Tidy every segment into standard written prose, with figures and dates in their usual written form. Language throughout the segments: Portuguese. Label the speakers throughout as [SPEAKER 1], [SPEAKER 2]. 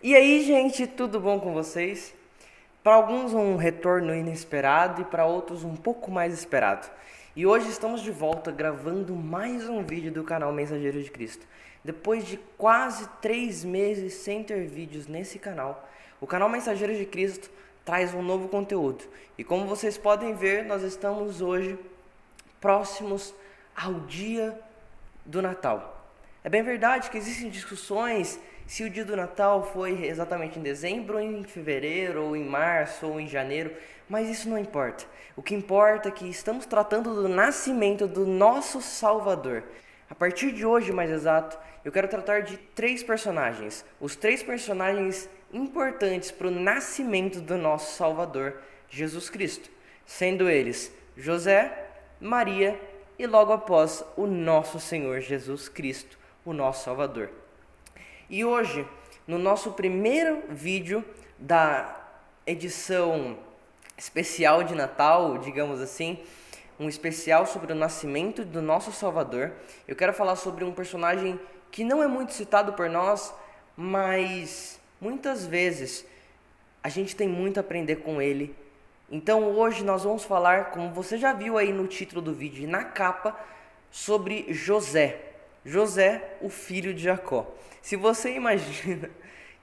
[SPEAKER 1] E aí, gente, tudo bom com vocês? Para alguns um retorno inesperado e para outros um pouco mais esperado. E hoje estamos de volta gravando mais um vídeo do canal Mensageiro de Cristo. Depois de quase 3 meses sem ter vídeos nesse canal, o canal Mensageiro de Cristo traz um novo conteúdo. E como vocês podem ver, nós estamos hoje próximos ao dia do Natal. É bem verdade que existem discussões se o dia do Natal foi exatamente em dezembro, ou em fevereiro, ou em março, ou em janeiro, mas isso não importa. O que importa é que estamos tratando do nascimento do nosso Salvador. A partir de hoje, mais exato, eu quero tratar de 3 personagens. Os 3 personagens importantes para o nascimento do nosso Salvador, Jesus Cristo. Sendo eles José, Maria e logo após o nosso Senhor Jesus Cristo, o nosso Salvador. E hoje, no nosso primeiro vídeo da edição especial de Natal, digamos assim, um especial sobre o nascimento do nosso Salvador, eu quero falar sobre um personagem que não é muito citado por nós, mas muitas vezes a gente tem muito a aprender com ele. Então hoje nós vamos falar, como você já viu aí no título do vídeo e na capa, sobre José. José, o filho de Jacó. Se você imagina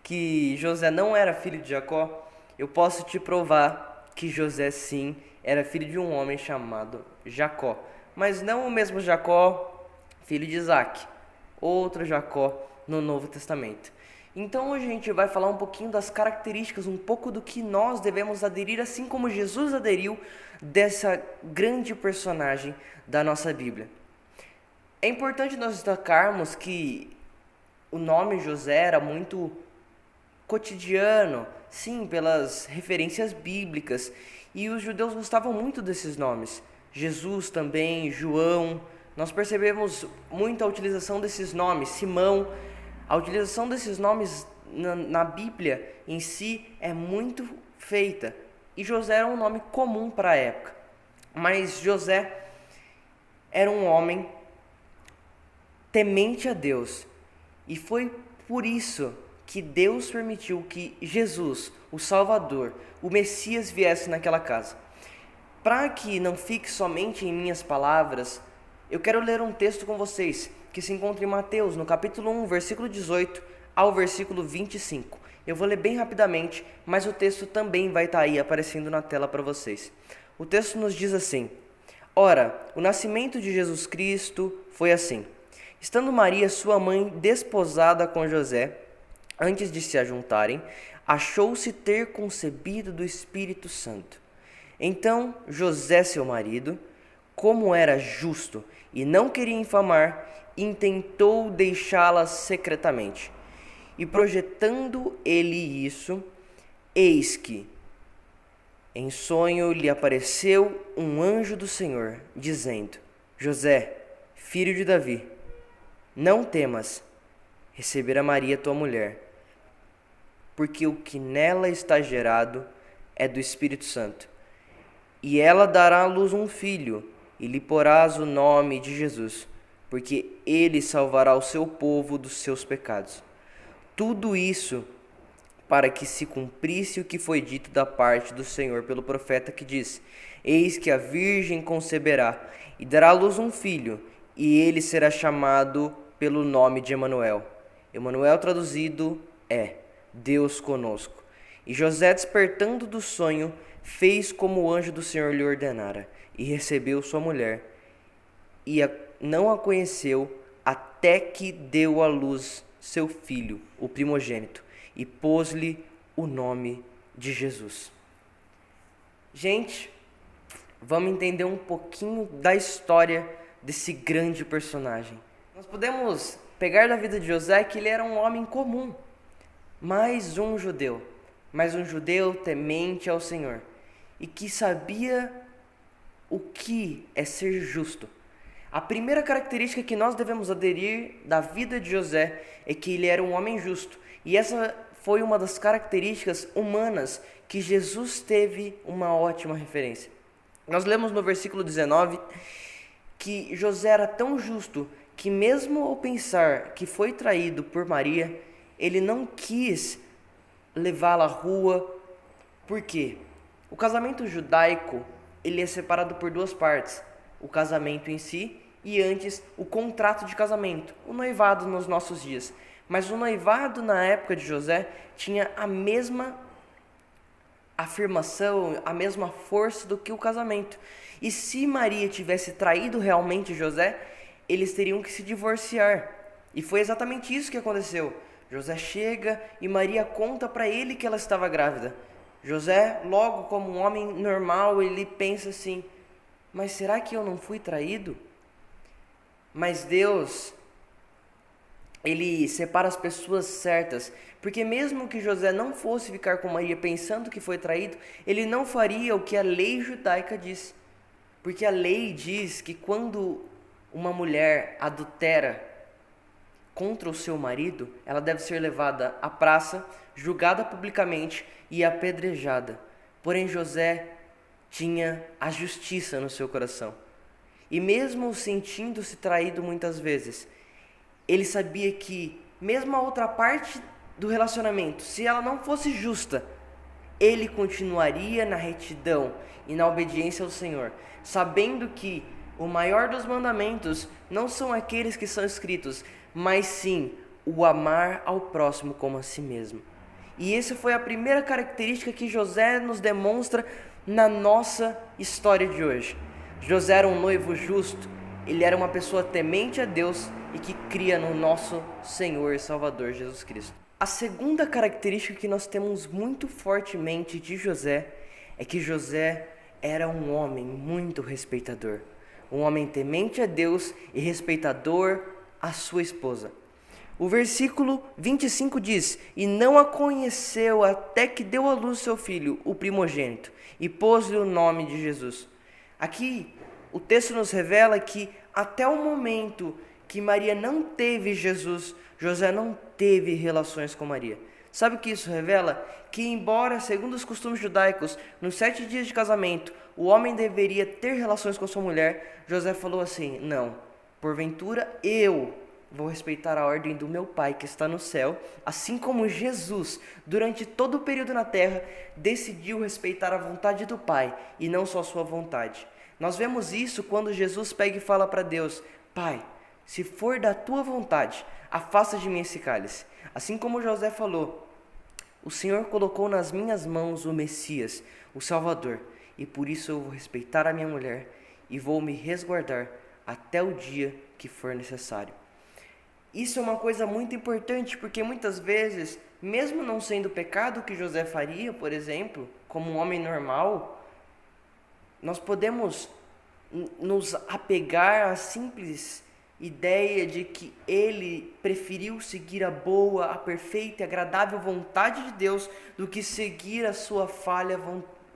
[SPEAKER 1] que José não era filho de Jacó, eu posso te provar que José sim era filho de um homem chamado Jacó. Mas não o mesmo Jacó, filho de Isaac. Outro Jacó no Novo Testamento. Então hoje a gente vai falar um pouquinho das características, um pouco do que nós devemos aderir, assim como Jesus aderiu dessa grande personagem da nossa Bíblia. É importante nós destacarmos que o nome José era muito cotidiano, sim, pelas referências bíblicas, e os judeus gostavam muito desses nomes. Jesus também, João, nós percebemos muito a utilização desses nomes, Simão. A utilização desses nomes na Bíblia em si é muito feita, e José era um nome comum para a época. Mas José era um homem temente a Deus, e foi por isso que Deus permitiu que Jesus, o Salvador, o Messias, viesse naquela casa. Para que não fique somente em minhas palavras, eu quero ler um texto com vocês, que se encontra em Mateus, no capítulo 1, versículo 18 ao versículo 25. Eu vou ler bem rapidamente, mas o texto também vai estar aí aparecendo na tela para vocês. O texto nos diz assim: Ora, o nascimento de Jesus Cristo foi assim. Estando Maria, sua mãe, desposada com José, antes de se ajuntarem, achou-se ter concebido do Espírito Santo. Então José, seu marido, como era justo e não queria infamar, intentou deixá-la secretamente. E projetando ele isso, eis que, em sonho, lhe apareceu um anjo do Senhor, dizendo: José, filho de Davi, não temas receber a Maria tua mulher, porque o que nela está gerado é do Espírito Santo. E ela dará à luz um filho, e lhe porás o nome de Jesus, porque ele salvará o seu povo dos seus pecados. Tudo isso para que se cumprisse o que foi dito da parte do Senhor pelo profeta, que diz: Eis que a virgem conceberá e dará à luz um filho, e ele será chamado pelo nome de Emanuel. Emanuel traduzido é Deus conosco. E José, despertando do sonho, fez como o anjo do Senhor lhe ordenara, e recebeu sua mulher, e não a conheceu até que deu à luz seu filho, o primogênito, e pôs-lhe o nome de Jesus. Gente, vamos entender um pouquinho da história desse grande personagem. Nós podemos pegar da vida de José que ele era um homem comum, mais um judeu temente ao Senhor, e que sabia o que é ser justo. A primeira característica que nós devemos aderir da vida de José é que ele era um homem justo. E essa foi uma das características humanas que Jesus teve uma ótima referência. Nós lemos no versículo 19 que José era tão justo que, mesmo ao pensar que foi traído por Maria, ele não quis levá-la à rua. Por quê? O casamento judaico, ele é separado por duas partes. O casamento em si e antes o contrato de casamento, o noivado nos nossos dias. Mas o noivado na época de José tinha a mesma afirmação, a mesma força do que o casamento. E se Maria tivesse traído realmente José, eles teriam que se divorciar. E foi exatamente isso que aconteceu. José chega e Maria conta para ele que ela estava grávida. José, logo como um homem normal, ele pensa assim: mas será que eu não fui traído? Mas Deus, ele separa as pessoas certas, porque mesmo que José não fosse ficar com Maria pensando que foi traído, ele não faria o que a lei judaica diz. Porque a lei diz que quando uma mulher adultera contra o seu marido, ela deve ser levada à praça, julgada publicamente e apedrejada. Porém, José tinha a justiça no seu coração. E mesmo sentindo-se traído muitas vezes, ele sabia que, mesmo a outra parte do relacionamento, se ela não fosse justa, ele continuaria na retidão e na obediência ao Senhor, sabendo que o maior dos mandamentos não são aqueles que são escritos, mas sim o amar ao próximo como a si mesmo. E essa foi a primeira característica que José nos demonstra na nossa história de hoje. José era um noivo justo, ele era uma pessoa temente a Deus e que cria no nosso Senhor e Salvador Jesus Cristo. A segunda característica que nós temos muito fortemente de José é que José era um homem muito respeitador, um homem temente a Deus e respeitador à sua esposa. O versículo 25 diz: e não a conheceu até que deu à luz seu filho, o primogênito, e pôs-lhe o nome de Jesus. Aqui o texto nos revela que até o momento que Maria não teve Jesus, José não teve relações com Maria. Sabe o que isso revela? Que embora, segundo os costumes judaicos, nos 7 dias de casamento, o homem deveria ter relações com sua mulher, José falou assim: não, porventura eu vou respeitar a ordem do meu Pai que está no céu, assim como Jesus, durante todo o período na terra, decidiu respeitar a vontade do Pai e não só a sua vontade. Nós vemos isso quando Jesus pega e fala para Deus: Pai, se for da tua vontade, afasta de mim esse cálice. Assim como José falou: o Senhor colocou nas minhas mãos o Messias, o Salvador, e por isso eu vou respeitar a minha mulher e vou me resguardar até o dia que for necessário. Isso é uma coisa muito importante, porque muitas vezes, mesmo não sendo pecado o que José faria, por exemplo, como um homem normal, nós podemos nos apegar à simples ideia de que ele preferiu seguir a boa, a perfeita e agradável vontade de Deus do que seguir a sua falha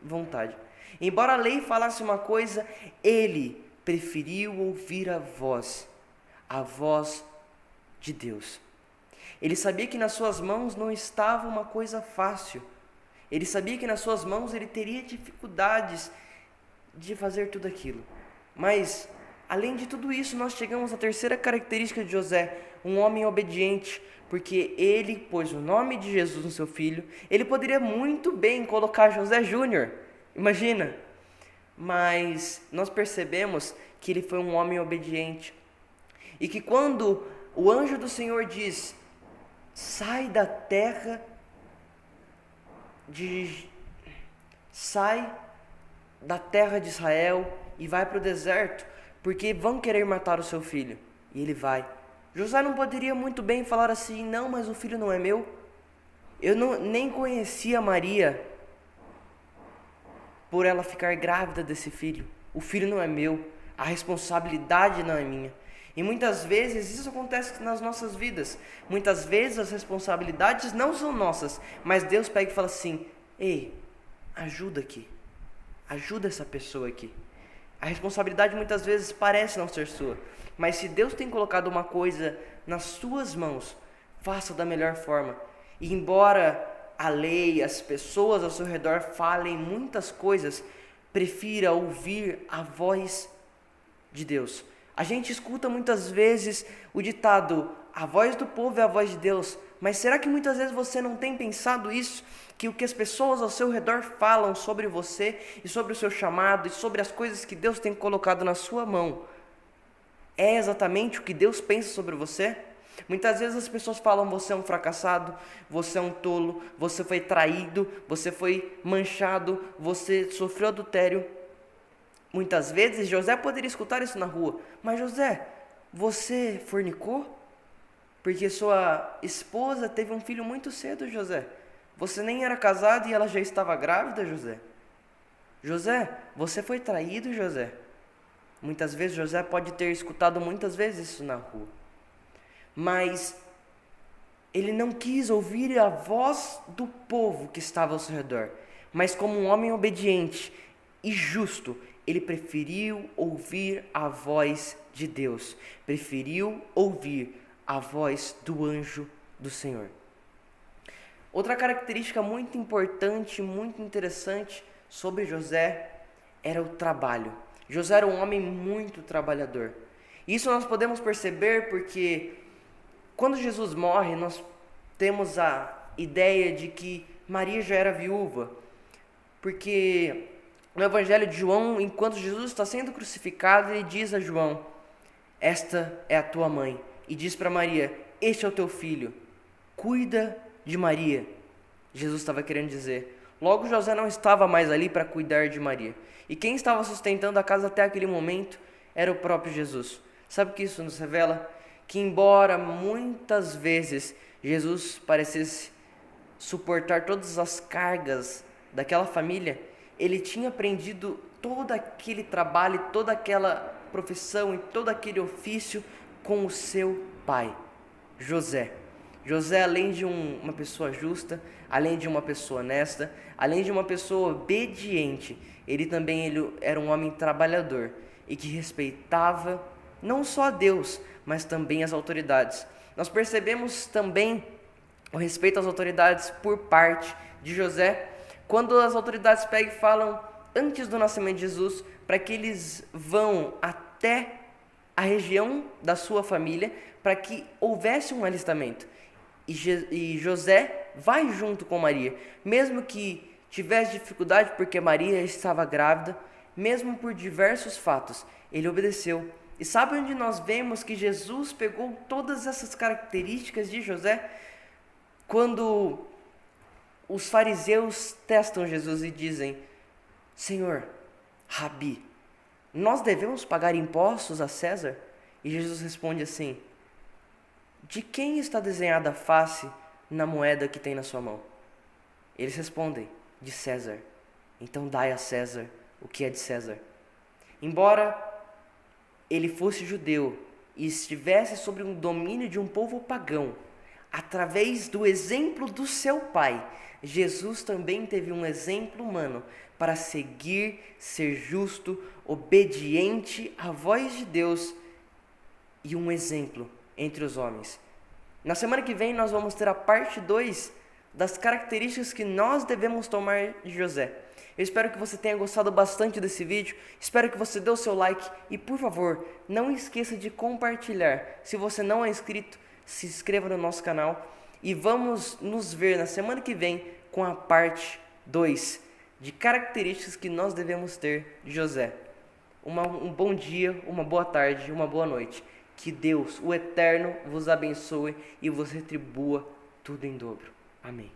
[SPEAKER 1] vontade. Embora a lei falasse uma coisa, ele preferiu ouvir a voz de Deus. Ele sabia que nas suas mãos não estava uma coisa fácil. Ele sabia que nas suas mãos ele teria dificuldades de fazer tudo aquilo. Mas, além de tudo isso, nós chegamos à terceira característica de José, um homem obediente, porque ele pôs o nome de Jesus no seu filho. Ele poderia muito bem colocar José Júnior, imagina. Mas nós percebemos que ele foi um homem obediente. E que quando o anjo do Senhor diz: sai da terra de Israel e vai para o deserto, porque vão querer matar o seu filho. E ele vai. José não poderia muito bem falar assim: não, mas o filho não é meu. Eu nem conhecia Maria por ela ficar grávida desse filho. O filho não é meu. A responsabilidade não é minha. E muitas vezes isso acontece nas nossas vidas. Muitas vezes as responsabilidades não são nossas, mas Deus pega e fala assim: ei, ajuda aqui. Ajuda essa pessoa aqui. A responsabilidade muitas vezes parece não ser sua, mas se Deus tem colocado uma coisa nas suas mãos, faça da melhor forma. E embora a lei, as pessoas ao seu redor falem muitas coisas, prefira ouvir a voz de Deus. A gente escuta muitas vezes o ditado: a voz do povo é a voz de Deus, Mas será que muitas vezes você não tem pensado isso? Que o que as pessoas ao seu redor falam sobre você e sobre o seu chamado e sobre as coisas que Deus tem colocado na sua mão é exatamente o que Deus pensa sobre você? Muitas vezes as pessoas falam: você é um fracassado, você é um tolo, você foi traído, você foi manchado, você sofreu adultério. Muitas vezes José poderia escutar isso na rua: mas José, você fornicou? Porque sua esposa teve um filho muito cedo, José. Você nem era casado e ela já estava grávida, José. José, você foi traído, José. Muitas vezes José pode ter escutado muitas vezes isso na rua. Mas ele não quis ouvir a voz do povo que estava ao seu redor. Mas como um homem obediente e justo, ele preferiu ouvir a voz de Deus. Preferiu ouvir a voz do anjo do Senhor. Outra característica muito importante, muito interessante sobre José era o trabalho. José era um homem muito trabalhador. Isso nós podemos perceber porque quando Jesus morre, nós temos a ideia de que Maria já era viúva. Porque no Evangelho de João, enquanto Jesus está sendo crucificado, ele diz a João: esta é a tua mãe. E diz para Maria: este é o teu filho, cuida de Maria. Jesus estava querendo dizer. Logo, José não estava mais ali para cuidar de Maria. E quem estava sustentando a casa até aquele momento era o próprio Jesus. Sabe o que isso nos revela? Que embora muitas vezes Jesus parecesse suportar todas as cargas daquela família, ele tinha aprendido todo aquele trabalho, toda aquela profissão e todo aquele ofício com o seu pai, José. José, além de uma pessoa justa, além de uma pessoa honesta, além de uma pessoa obediente, ele era um homem trabalhador e que respeitava não só a Deus, mas também as autoridades. Nós percebemos também o respeito às autoridades por parte de José, quando as autoridades pegam e falam, antes do nascimento de Jesus, para que eles vão até a região da sua família, para que houvesse um alistamento. E José vai junto com Maria, mesmo que tivesse dificuldade porque Maria estava grávida, mesmo por diversos fatos, ele obedeceu. E sabe onde nós vemos que Jesus pegou todas essas características de José? Quando os fariseus testam Jesus e dizem: Senhor, Rabi, nós devemos pagar impostos a César? E Jesus responde assim: de quem está desenhada a face na moeda que tem na sua mão? Eles respondem: de César. Então dai a César o que é de César. Embora ele fosse judeu e estivesse sob um domínio de um povo pagão, através do exemplo do seu pai, Jesus também teve um exemplo humano para seguir, ser justo, obediente à voz de Deus e um exemplo entre os homens. Na semana que vem nós vamos ter a parte 2 das características que nós devemos tomar de José. Eu espero que você tenha gostado bastante desse vídeo, espero que você dê o seu like e, por favor, não esqueça de compartilhar. Se você não é inscrito, se inscreva no nosso canal e vamos nos ver na semana que vem com a parte 2 de características que nós devemos ter de José. Um bom dia, uma boa tarde, uma boa noite. Que Deus, o Eterno, vos abençoe e vos retribua tudo em dobro. Amém.